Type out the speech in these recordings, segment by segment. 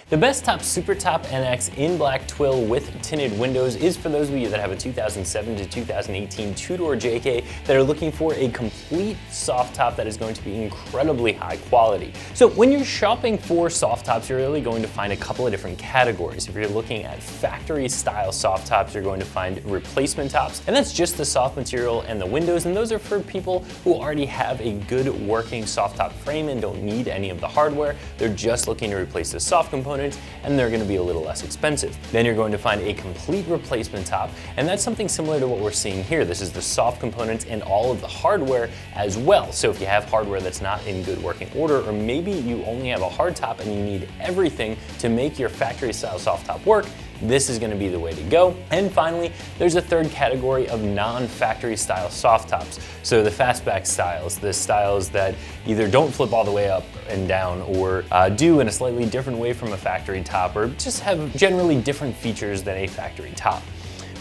The Bestop Supertop NX in black twill with tinted windows is for those of you that have a 2007 to 2018 two-door JK that are looking for a complete soft top that is going to be incredibly high quality. So when you're shopping for soft tops, you're really going to find a couple of different categories. If you're looking at factory style soft tops, you're going to find replacement tops, and that's just the soft material and the windows, and those are for people who already have a good working soft top frame and don't need any of the hardware. They're just looking to replace the soft components, and they're going to be a little less expensive. Then you're going to find a complete replacement top, and that's something similar to what we're seeing here. This is the soft components and all of the hardware as well. So if you have hardware that's not in good working order, or maybe you only have a hard top and you need everything to make your factory style soft top work, this is going to be the way to go. And finally, there's a third category of non-factory style soft tops. So the fastback styles, the styles that either don't flip all the way up and down or do in a slightly different way from a factory top, or just have generally different features than a factory top.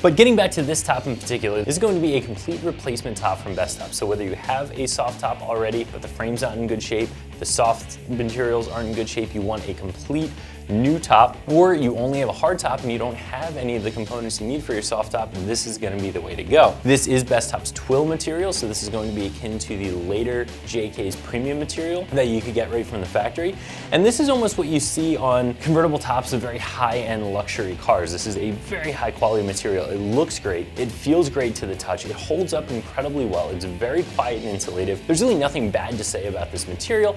But getting back to this top in particular, this is going to be a complete replacement top from Bestop. So whether you have a soft top already, but the frame's not in good shape, the soft materials aren't in good shape, you want a complete new top, or you only have a hard top and you don't have any of the components you need for your soft top, this is going to be the way to go. This is Bestop's twill material, so this is going to be akin to the later JK's premium material that you could get right from the factory. And this is almost what you see on convertible tops of very high-end luxury cars. This is a very high quality material. It looks great, it feels great to the touch, it holds up incredibly well, it's very quiet and insulative. There's really nothing bad to say about this material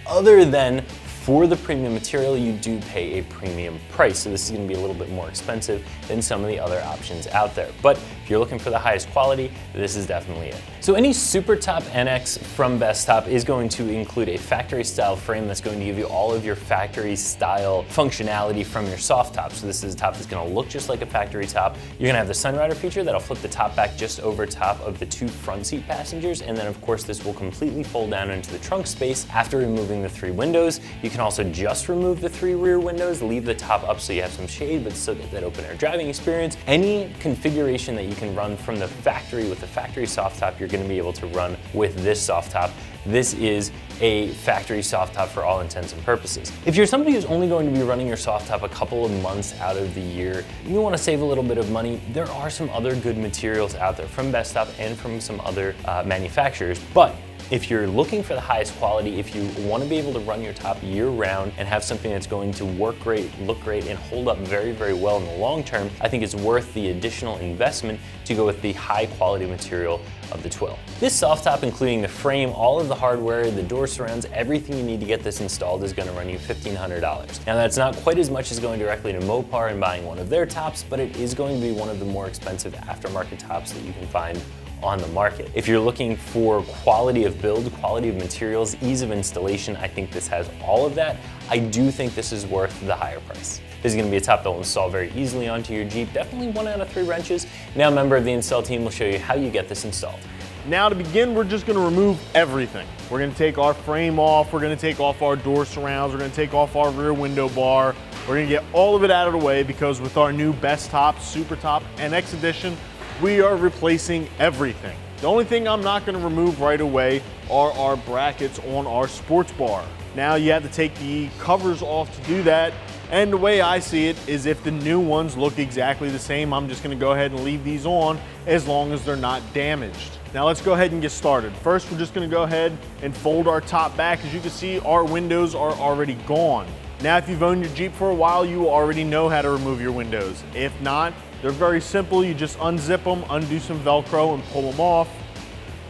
other than for the premium material, you do pay a premium price. So this is going to be a little bit more expensive than some of the other options out there. But if you're looking for the highest quality, this is definitely it. So any Supertop NX from Bestop is going to include a factory style frame that's going to give you all of your factory style functionality from your soft top. So this is a top that's going to look just like a factory top. You're going to have the Sunrider feature that'll flip the top back just over top of the two front seat passengers. And then of course this will completely fold down into the trunk space after removing the three windows. You can also just remove the three rear windows, leave the top up so you have some shade, but still get that open air driving experience. Any configuration that you can run from the factory with the factory soft top, you're going to be able to run with this soft top. This is a factory soft top for all intents and purposes. If you're somebody who's only going to be running your soft top a couple of months out of the year, you want to save a little bit of money, there are some other good materials out there from Bestop and from some other manufacturers. But if you're looking for the highest quality, if you want to be able to run your top year round and have something that's going to work great, look great, and hold up very, very well in the long term, I think it's worth the additional investment to go with the high quality material of the twill. This soft top, including the frame, all of the hardware, the door surrounds, everything you need to get this installed is going to run you $1,500. Now that's not quite as much as going directly to Mopar and buying one of their tops, but it is going to be one of the more expensive aftermarket tops that you can find on the market. If you're looking for quality of build, quality of materials, ease of installation, I think this has all of that. I do think this is worth the higher price. This is going to be a top that will install very easily onto your Jeep, definitely 1 out of 3 wrenches. Now a member of the install team will show you how you get this installed. Now to begin, we're just going to remove everything. We're going to take our frame off, we're going to take off our door surrounds, we're going to take off our rear window bar. We're going to get all of it out of the way because with our new Bestop Supertop NX edition, we are replacing everything. The only thing I'm not going to remove right away are our brackets on our sports bar. Now you have to take the covers off to do that, and the way I see it is if the new ones look exactly the same, I'm just going to go ahead and leave these on as long as they're not damaged. Now let's go ahead and get started. First, we're just going to go ahead and fold our top back. As you can see, our windows are already gone. Now if you've owned your Jeep for a while, you already know how to remove your windows. If not, they're very simple. You just unzip them, undo some Velcro, and pull them off.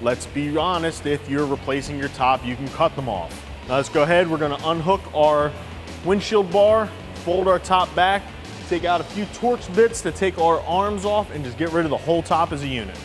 Let's be honest, if you're replacing your top, you can cut them off. Now let's go ahead, we're gonna unhook our windshield bar, fold our top back, take out a few Torx bits to take our arms off, and just get rid of the whole top as a unit.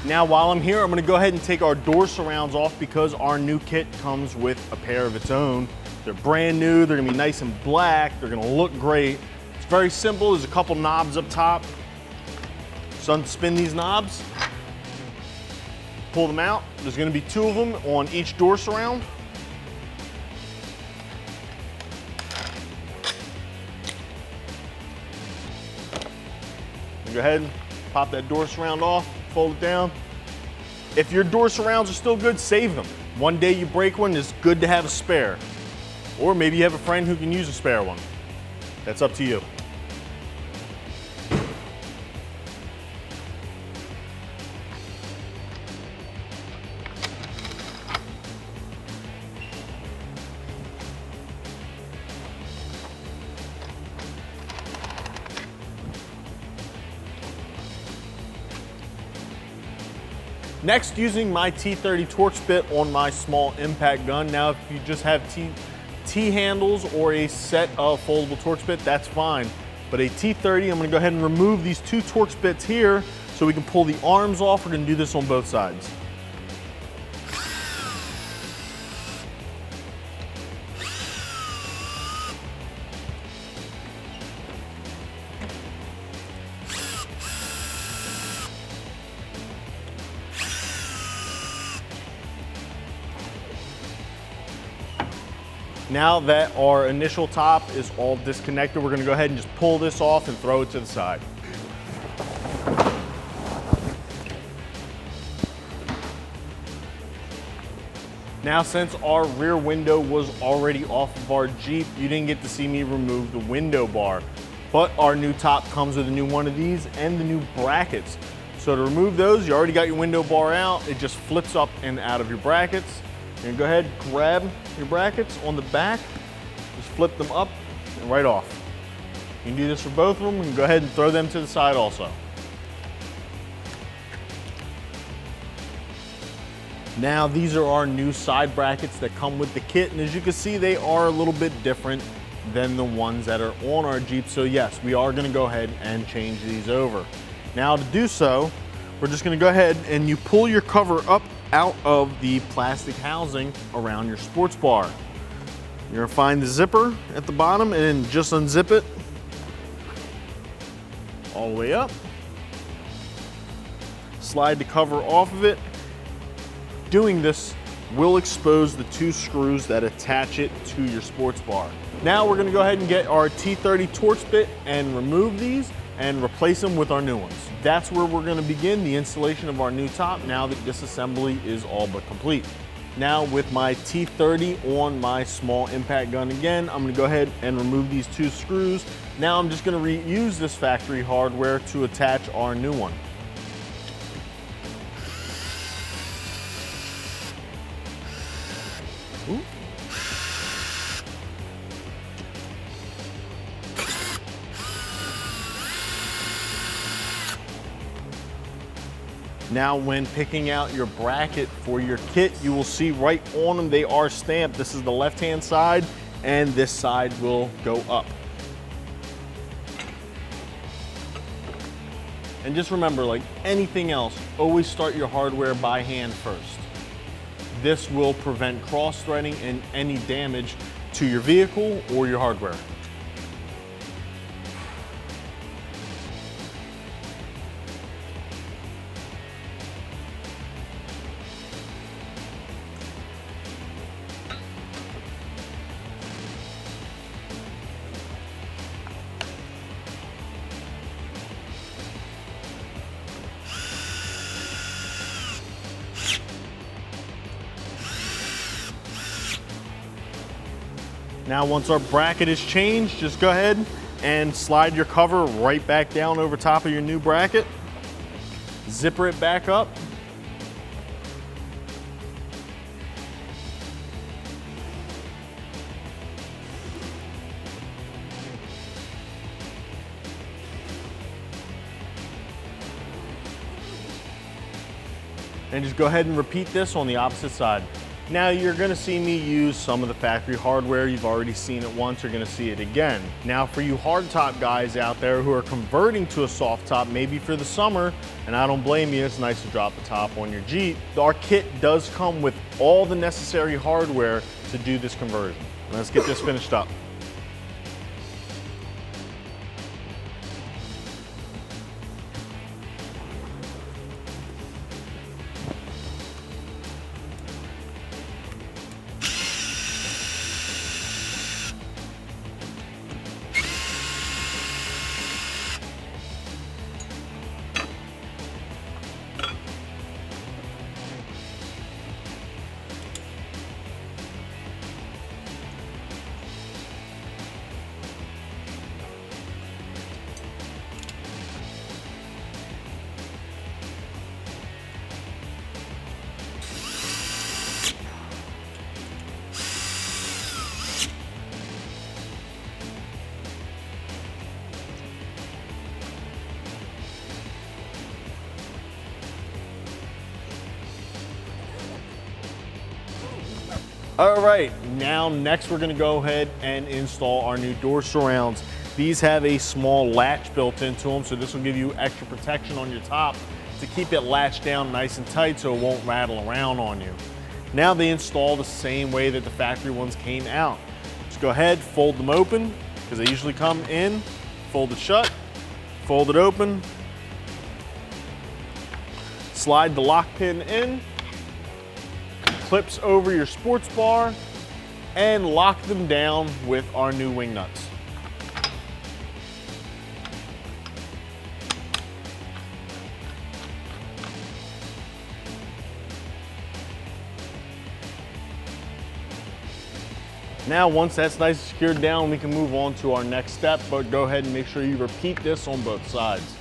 Now while I'm here, I'm gonna go ahead and take our door surrounds off because our new kit comes with a pair of its own. They're brand new, they're gonna be nice and black, they're gonna look great. It's very simple, there's a couple knobs up top. So unspin these knobs. Pull them out. There's gonna be 2 of them on each door surround. Go ahead and pop that door surround off, fold it down. If your door surrounds are still good, save them. One day you break one, it's good to have a spare. Or maybe you have a friend who can use a spare one. That's up to you. Next, using my T30 Torx bit on my small impact gun. Now, if you just have T-handles or a set of foldable Torx bit, that's fine. But a T30, I'm gonna go ahead and remove these 2 Torx bits here so we can pull the arms off. We're gonna do this on both sides. Now that our initial top is all disconnected, we're gonna go ahead and just pull this off and throw it to the side. Now, since our rear window was already off of our Jeep, you didn't get to see me remove the window bar. But our new top comes with a new one of these and the new brackets. So to remove those, you already got your window bar out. It just flips up and out of your brackets. And go ahead, grab your brackets on the back, just flip them up and right off. You can do this for both of them and go ahead and throw them to the side also. Now, these are our new side brackets that come with the kit, and as you can see, they are a little bit different than the ones that are on our Jeep. So yes, we are gonna go ahead and change these over. Now, to do so, we're just gonna go ahead and you pull your cover up out of the plastic housing around your sports bar. You're gonna find the zipper at the bottom and then just unzip it all the way up. Slide the cover off of it. Doing this will expose the 2 screws that attach it to your sports bar. Now we're gonna go ahead and get our T30 Torx bit and remove these and replace them with our new ones. That's where we're gonna begin the installation of our new top now that disassembly is all but complete. Now with my T30 on my small impact gun again, I'm gonna go ahead and remove these 2 screws. Now I'm just gonna reuse this factory hardware to attach our new one. Ooh. Now, when picking out your bracket for your kit, you will see right on them, they are stamped. This is the left-hand side, and this side will go up. And just remember, like anything else, always start your hardware by hand first. This will prevent cross-threading and any damage to your vehicle or your hardware. Now, once our bracket is changed, just go ahead and slide your cover right back down over top of your new bracket. Zipper it back up. And just go ahead and repeat this on the opposite side. Now you're gonna see me use some of the factory hardware. You've already seen it once, you're gonna see it again. Now for you hardtop guys out there who are converting to a soft top, maybe for the summer, and I don't blame you, it's nice to drop the top on your Jeep. Our kit does come with all the necessary hardware to do this conversion. Let's get this finished up. All right, now next we're gonna go ahead and install our new door surrounds. These have a small latch built into them, so this will give you extra protection on your top to keep it latched down nice and tight so it won't rattle around on you. Now they install the same way that the factory ones came out. Just go ahead, fold them open, because they usually come in, fold it shut, fold it open, slide the lock pin in, clips over your sports bar, and lock them down with our new wing nuts. Now, once that's nice and secured down, we can move on to our next step, but go ahead and make sure you repeat this on both sides.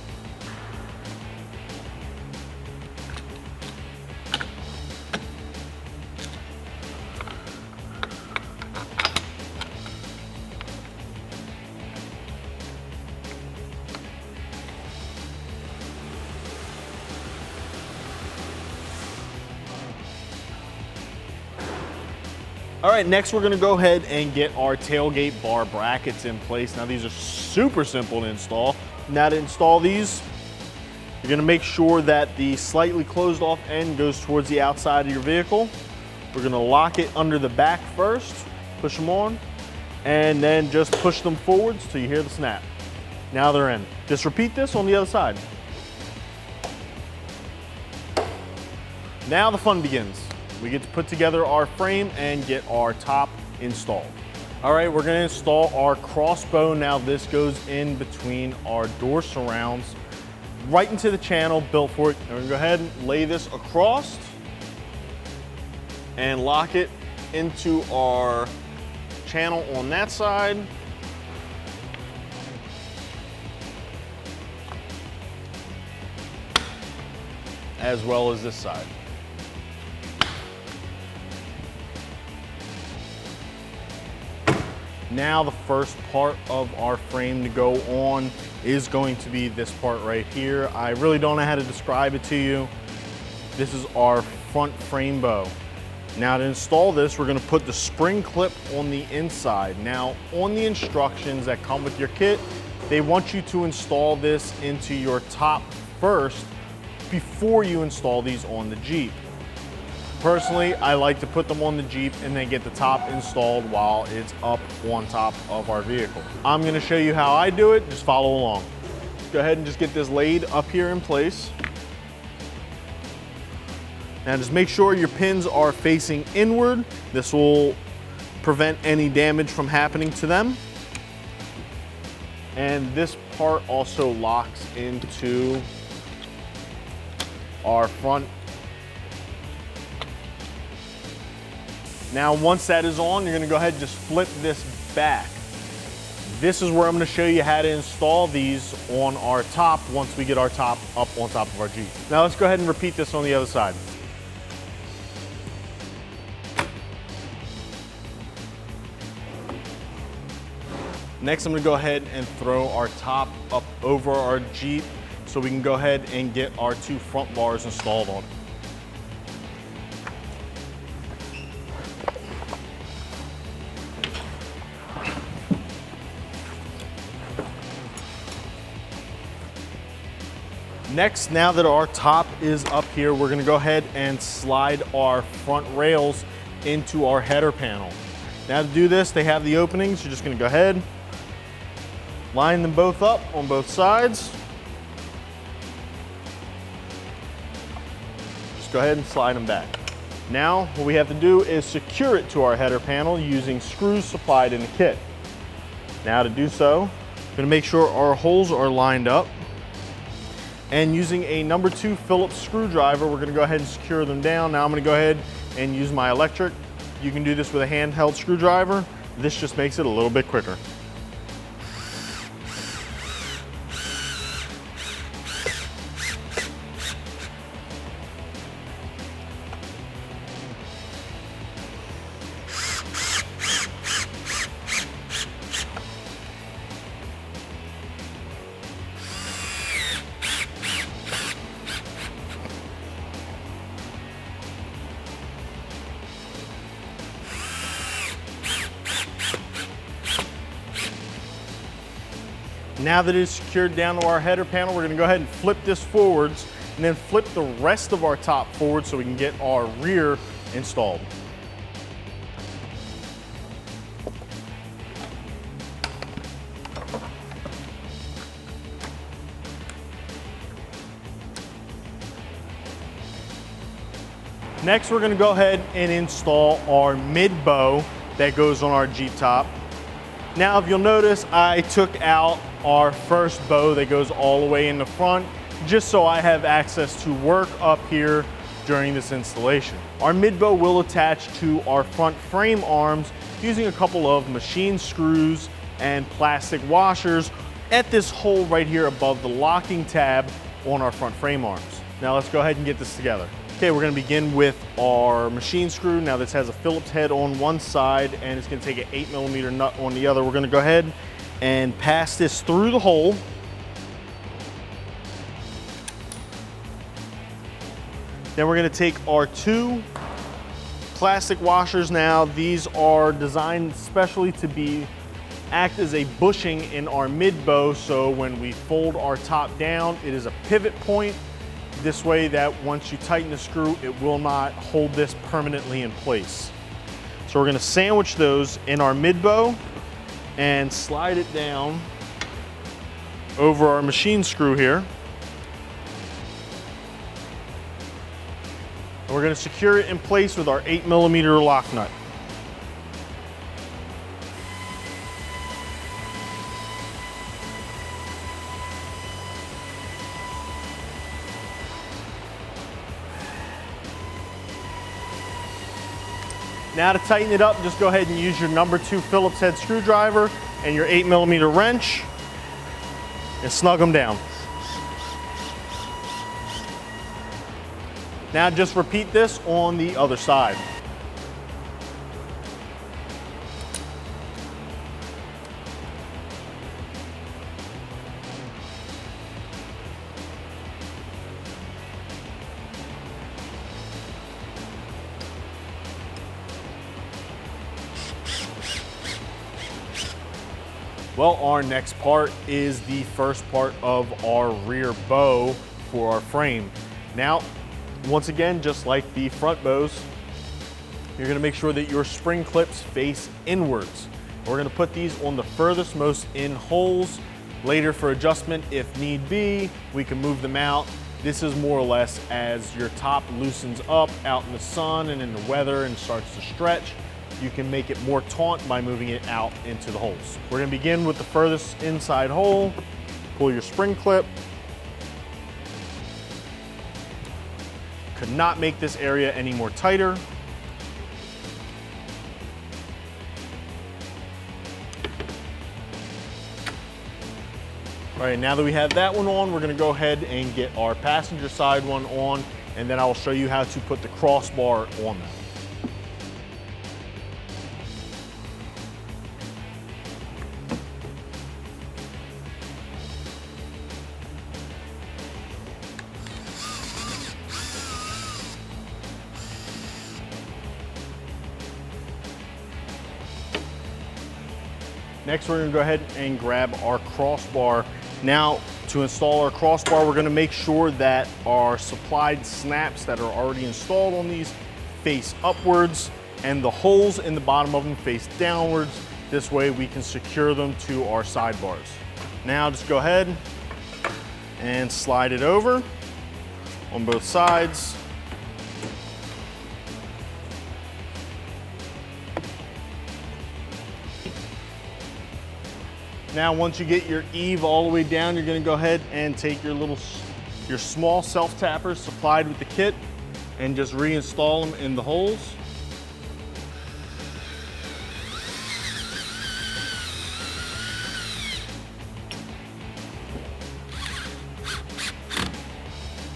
All right, next we're gonna go ahead and get our tailgate bar brackets in place. Now these are super simple to install. Now to install these, you're gonna make sure that the slightly closed off end goes towards the outside of your vehicle. We're gonna lock it under the back first, push them on, and then just push them forwards till you hear the snap. Now they're in. Just repeat this on the other side. Now the fun begins. We get to put together our frame and get our top installed. All right, we're gonna install our crossbow. Now this goes in between our door surrounds, right into the channel built for it. And we're gonna go ahead and lay this across and lock it into our channel on that side. As well as this side. Now the first part of our frame to go on is going to be this part right here. I really don't know how to describe it to you. This is our front frame bow. Now to install this, we're gonna put the spring clip on the inside. Now on the instructions that come with your kit, they want you to install this into your top first before you install these on the Jeep. Personally, I like to put them on the Jeep and then get the top installed while it's up on top of our vehicle. I'm gonna show you how I do it, just follow along. Go ahead and just get this laid up here in place. Now just make sure your pins are facing inward. This will prevent any damage from happening to them. And this part also locks into our front. Now, once that is on, you're gonna go ahead and just flip this back. This is where I'm gonna show you how to install these on our top once we get our top up on top of our Jeep. Now let's go ahead and repeat this on the other side. Next, I'm gonna go ahead and throw our top up over our Jeep so we can go ahead and get our two front bars installed on it. Next, now that our top is up here, we're gonna go ahead and slide our front rails into our header panel. Now to do this, they have the openings. You're just gonna go ahead, line them both up on both sides. Just go ahead and slide them back. Now, what we have to do is secure it to our header panel using screws supplied in the kit. Now to do so, I'm gonna make sure our holes are lined up. And using a number 2 Phillips screwdriver, we're gonna go ahead and secure them down. Now I'm gonna go ahead and use my electric. You can do this with a handheld screwdriver. This just makes it a little bit quicker. Now that it's secured down to our header panel, we're gonna go ahead and flip this forwards and then flip the rest of our top forward so we can get our rear installed. Next, we're gonna go ahead and install our mid-bow that goes on our Jeep top. Now, if you'll notice, I took out our first bow that goes all the way in the front, just so I have access to work up here during this installation. Our mid-bow will attach to our front frame arms using a couple of machine screws and plastic washers at this hole right here above the locking tab on our front frame arms. Now let's go ahead and get this together. Okay, we're gonna begin with our machine screw. Now this has a Phillips head on one side and it's gonna take an 8mm nut on the other. We're gonna go ahead and pass this through the hole. Then we're gonna take our two plastic washers now. These are designed specially to act as a bushing in our mid-bow, so when we fold our top down, it is a pivot point. This way that once you tighten the screw, it will not hold this permanently in place. So we're gonna sandwich those in our mid-bow and slide it down over our machine screw here. And we're gonna secure it in place with our 8mm lock nut. Now to tighten it up, just go ahead and use your number 2 Phillips head screwdriver and your 8mm wrench and snug them down. Now just repeat this on the other side. Well, our next part is the first part of our rear bow for our frame. Now, once again, just like the front bows, you're gonna make sure that your spring clips face inwards. We're gonna put these on the furthest most in holes. Later for adjustment, if need be, we can move them out. This is more or less as your top loosens up out in the sun and in the weather and starts to stretch. You can make it more taut by moving it out into the holes. We're gonna begin with the furthest inside hole. Pull your spring clip. Could not make this area any more tighter. All right, now that we have that one on, we're gonna go ahead and get our passenger side one on, and then I will show you how to put the crossbar on that. Next, we're gonna go ahead and grab our crossbar. Now, to install our crossbar, we're gonna make sure that our supplied snaps that are already installed on these face upwards and the holes in the bottom of them face downwards. This way we can secure them to our sidebars. Now, just go ahead and slide it over on both sides. Now, once you get your eave all the way down, you're gonna go ahead and take your small self-tappers supplied with the kit and just reinstall them in the holes.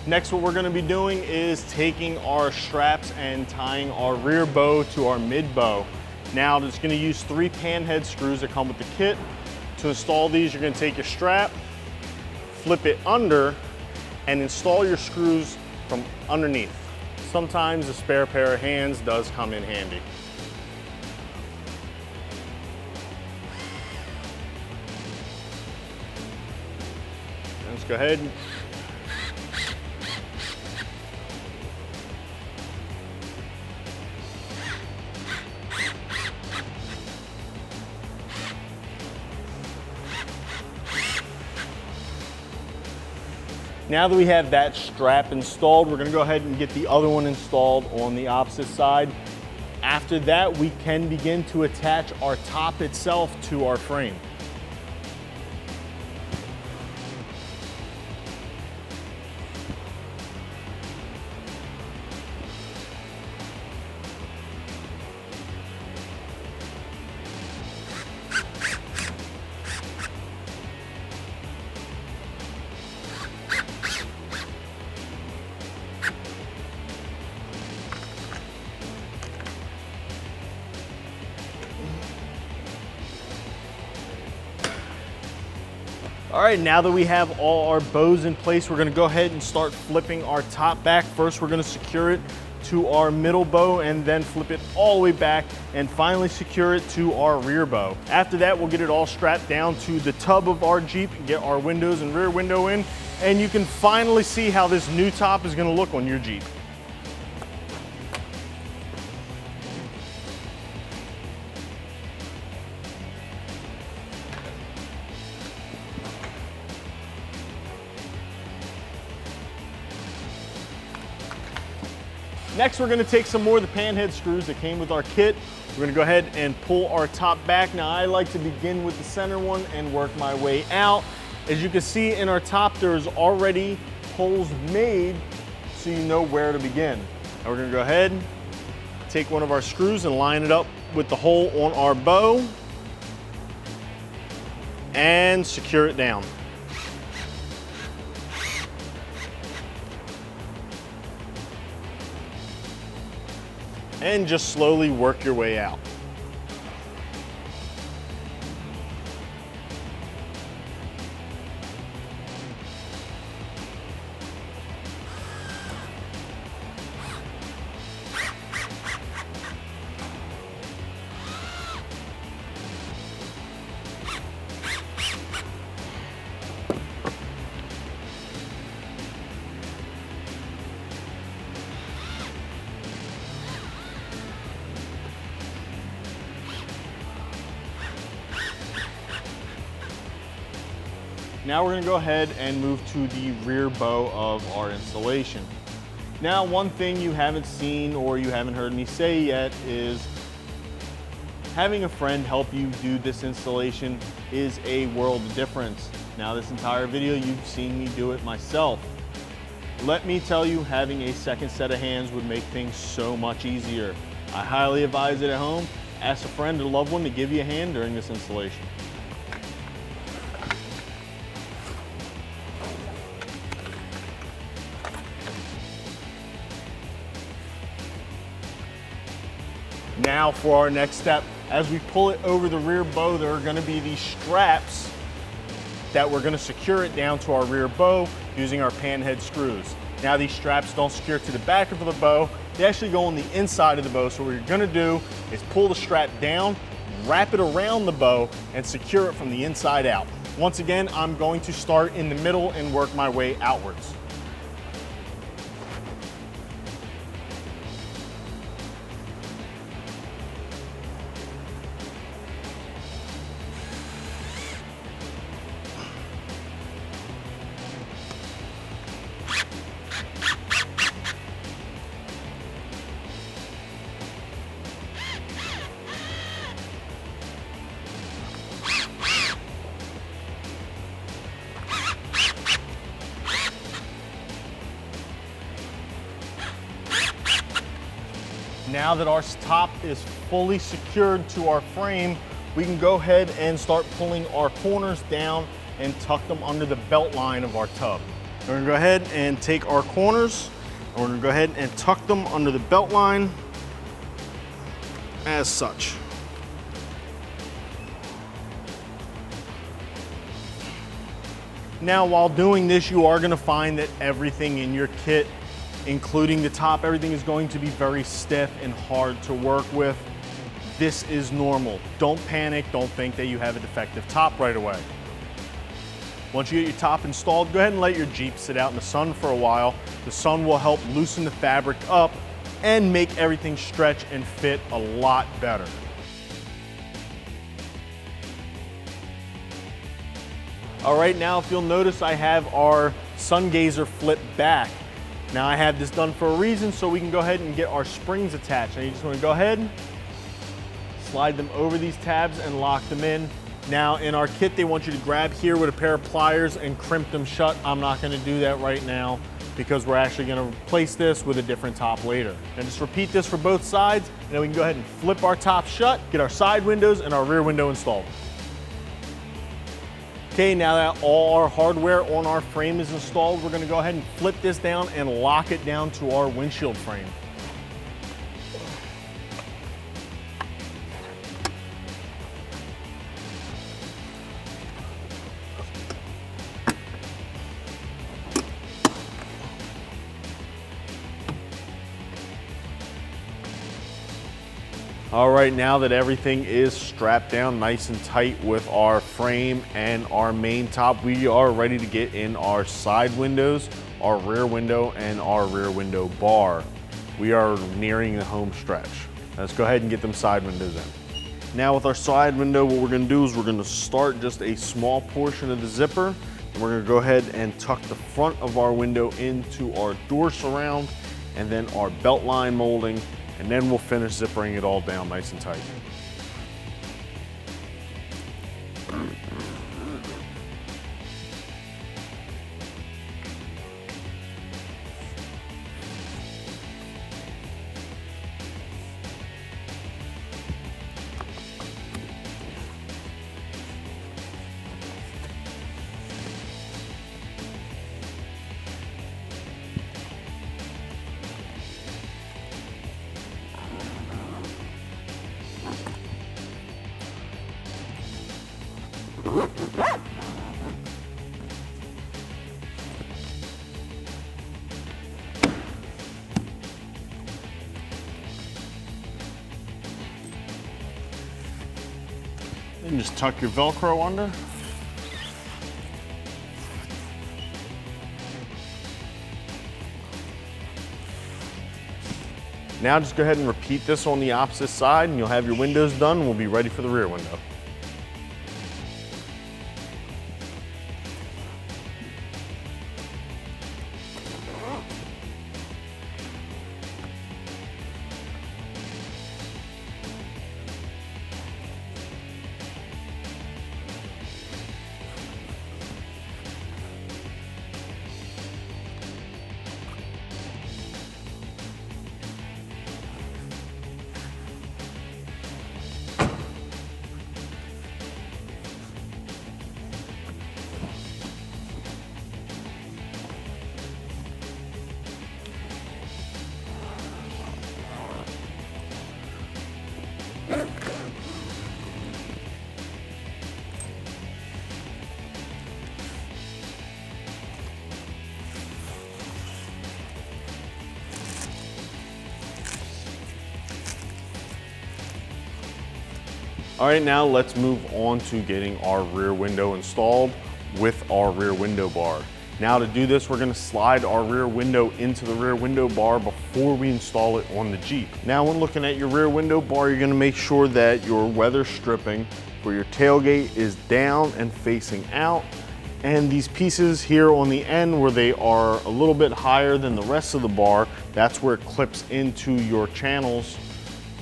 Next, what we're gonna be doing is taking our straps and tying our rear bow to our mid bow. Now, just gonna use 3 pan head screws that come with the kit. To install these, you're gonna take your strap, flip it under, and install your screws from underneath. Sometimes a spare pair of hands does come in handy. Just go ahead and now that we have that strap installed, we're gonna go ahead and get the other one installed on the opposite side. After that, we can begin to attach our top itself to our frame. All right, now that we have all our bows in place, we're gonna go ahead and start flipping our top back. First, we're gonna secure it to our middle bow and then flip it all the way back and finally secure it to our rear bow. After that, we'll get it all strapped down to the tub of our Jeep and get our windows and rear window in, and you can finally see how this new top is gonna look on your Jeep. Next, we're gonna take some more of the panhead screws that came with our kit. We're gonna go ahead and pull our top back. Now, I like to begin with the center one and work my way out. As you can see in our top, there's already holes made so you know where to begin. Now we're gonna go ahead, take one of our screws and line it up with the hole on our bow and secure it down. And just slowly work your way out. Now we're gonna go ahead and move to the rear bow of our installation. Now, one thing you haven't seen or you haven't heard me say yet is having a friend help you do this installation is a world of difference. Now, this entire video, you've seen me do it myself. Let me tell you, having a second set of hands would make things so much easier. I highly advise it at home. Ask a friend or loved one to give you a hand during this installation. Now for our next step, as we pull it over the rear bow, there are gonna be these straps that we're gonna secure it down to our rear bow using our panhead screws. Now, these straps don't secure to the back of the bow, they actually go on the inside of the bow. So what you're gonna do is pull the strap down, wrap it around the bow, and secure it from the inside out. Once again, I'm going to start in the middle and work my way outwards. Now that our top is fully secured to our frame, we can go ahead and start pulling our corners down and tuck them under the belt line of our tub. We're gonna go ahead and take our corners, and we're gonna go ahead and tuck them under the belt line as such. Now, while doing this, you are gonna find that everything in your kit, including the top, everything is going to be very stiff and hard to work with. This is normal. Don't panic, don't think that you have a defective top right away. Once you get your top installed, go ahead and let your Jeep sit out in the sun for a while. The sun will help loosen the fabric up and make everything stretch and fit a lot better. All right, now if you'll notice, I have our sun gazer flip back. Now I have this done for a reason, so we can go ahead and get our springs attached. Now you just want to go ahead, slide them over these tabs and lock them in. Now in our kit, they want you to grab here with a pair of pliers and crimp them shut. I'm not going to do that right now because we're actually going to replace this with a different top later. And just repeat this for both sides, and then we can go ahead and flip our top shut, get our side windows and our rear window installed. Okay, now that all our hardware on our frame is installed, we're going to go ahead and flip this down and lock it down to our windshield frame. All right, now that everything is strapped down nice and tight with our frame and our main top, we are ready to get in our side windows, our rear window, and our rear window bar. We are nearing the home stretch. Let's go ahead and get them side windows in. Now with our side window, what we're gonna do is we're gonna start just a small portion of the zipper, and we're gonna go ahead and tuck the front of our window into our door surround, and then our belt line molding, and then we'll finish zippering it all down nice and tight. And just tuck your Velcro under. Now just go ahead and repeat this on the opposite side and you'll have your windows done and we'll be ready for the rear window. All right, now let's move on to getting our rear window installed with our rear window bar. Now to do this, we're gonna slide our rear window into the rear window bar before we install it on the Jeep. Now when looking at your rear window bar, you're gonna make sure that your weather stripping for your tailgate is down and facing out. And these pieces here on the end where they are a little bit higher than the rest of the bar, that's where it clips into your channels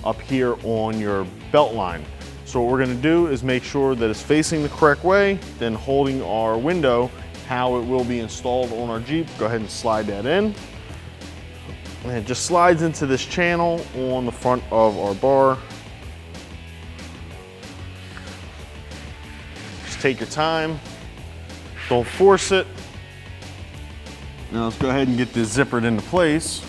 up here on your belt line. So what we're gonna do is make sure that it's facing the correct way, then holding our window, how it will be installed on our Jeep. Go ahead and slide that in. And it just slides into this channel on the front of our bar. Just take your time, don't force it. Now let's go ahead and get this zippered into place.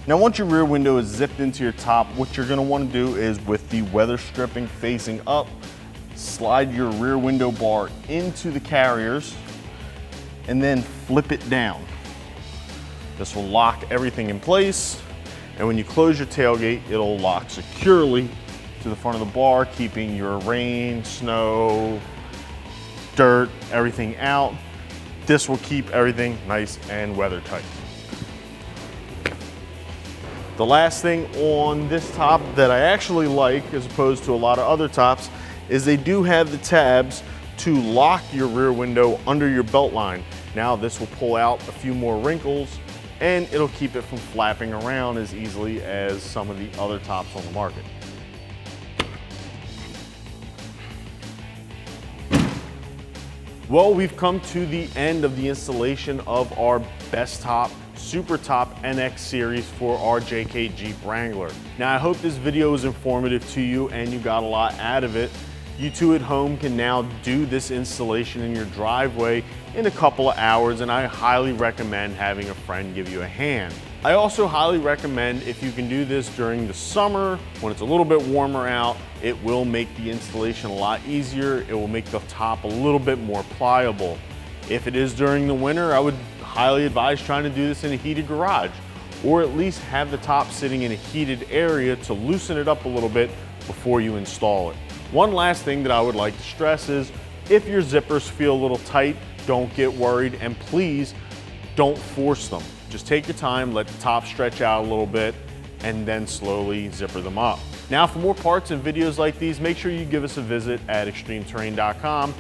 Now once your rear window is zipped into your top, what you're gonna wanna do is with the weather stripping facing up, slide your rear window bar into the carriers and then flip it down. This will lock everything in place, and when you close your tailgate, it'll lock securely to the front of the bar, keeping your rain, snow, dirt, everything out. This will keep everything nice and weather tight. The last thing on this top that I actually like, as opposed to a lot of other tops, is they do have the tabs to lock your rear window under your belt line. Now this will pull out a few more wrinkles, and it'll keep it from flapping around as easily as some of the other tops on the market. Well, we've come to the end of the installation of our Bestop Supertop NX series for our JK Jeep Wrangler. Now, I hope this video was informative to you and you got a lot out of it. You too at home can now do this installation in your driveway in a couple of hours, and I highly recommend having a friend give you a hand. I also highly recommend if you can do this during the summer when it's a little bit warmer out. It will make the installation a lot easier. It will make the top a little bit more pliable. If it is during the winter, I would highly advise trying to do this in a heated garage, or at least have the top sitting in a heated area to loosen it up a little bit before you install it. One last thing that I would like to stress is if your zippers feel a little tight, don't get worried, and please don't force them. Just take your time, let the top stretch out a little bit, and then slowly zipper them up. Now, for more parts and videos like these, make sure you give us a visit at ExtremeTerrain.com.